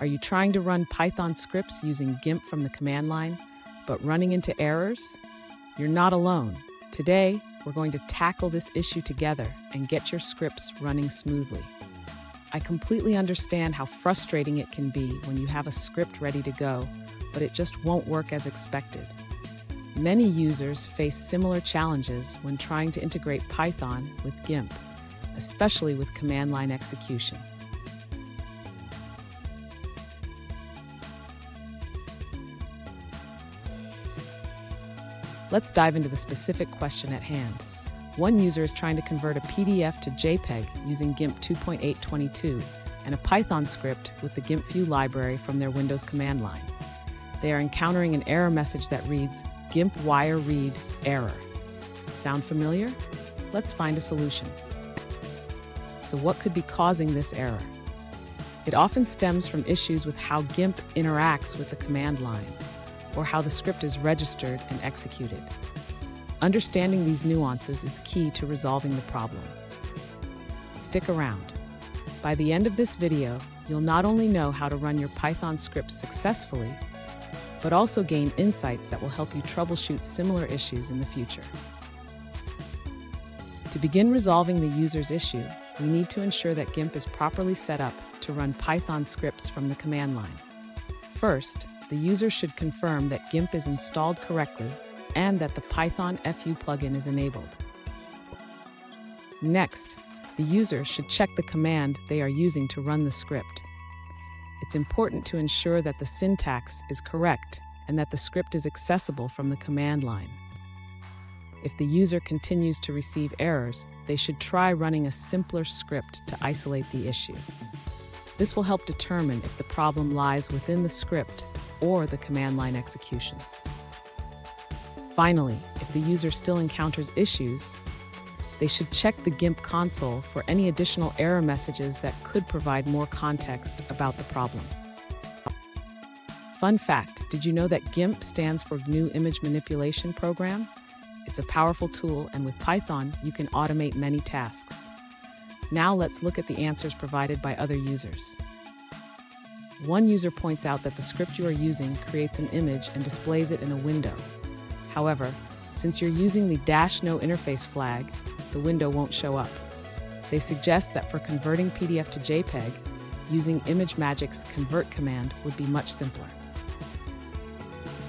Are you trying to run Python scripts using GIMP from the command line, but running into errors? You're not alone. Today, we're going to tackle this issue together and get your scripts running smoothly. I completely understand how frustrating it can be when you have a script ready to go, but it just won't work as expected. Many users face similar challenges when trying to integrate Python with GIMP, especially with command line execution. Let's dive into the specific question at hand. One user is trying to convert a PDF to JPEG using GIMP 2.822 and a Python script with the GIMPfu library from their Windows command line. They are encountering an error message that reads, GIMP wire read error. Sound familiar? Let's find a solution. So what could be causing this error? It often stems from issues with how GIMP interacts with the command line, or how the script is registered and executed. Understanding these nuances is key to resolving the problem. Stick around. By the end of this video, you'll not only know how to run your Python scripts successfully, but also gain insights that will help you troubleshoot similar issues in the future. To begin resolving the user's issue, we need to ensure that GIMP is properly set up to run Python scripts from the command line. First, the user should confirm that GIMP is installed correctly and that the Python FU plugin is enabled. Next, the user should check the command they are using to run the script. It's important to ensure that the syntax is correct and that the script is accessible from the command line. If the user continues to receive errors, they should try running a simpler script to isolate the issue. This will help determine if the problem lies within the script or the command line execution. Finally, if the user still encounters issues, they should check the GIMP console for any additional error messages that could provide more context about the problem. Fun fact, did you know that GIMP stands for GNU Image Manipulation Program? It's a powerful tool, and with Python, you can automate many tasks. Now let's look at the answers provided by other users. One user points out that the script you are using creates an image and displays it in a window. However, since you're using the -no interface flag, the window won't show up. They suggest that for converting PDF to JPEG, using ImageMagic's convert command would be much simpler.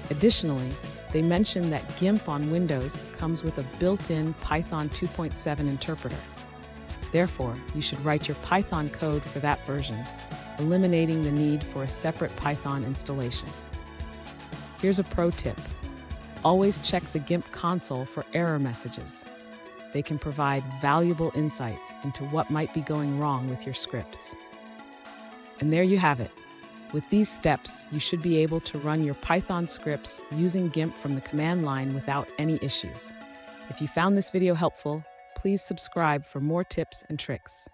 Additionally, they mention that GIMP on Windows comes with a built-in Python 2.7 interpreter. Therefore, you should write your Python code for that version, eliminating the need for a separate Python installation. Here's a pro tip. Always check the GIMP console for error messages. They can provide valuable insights into what might be going wrong with your scripts. And there you have it. With these steps, you should be able to run your Python scripts using GIMP from the command line without any issues. If you found this video helpful, please subscribe for more tips and tricks.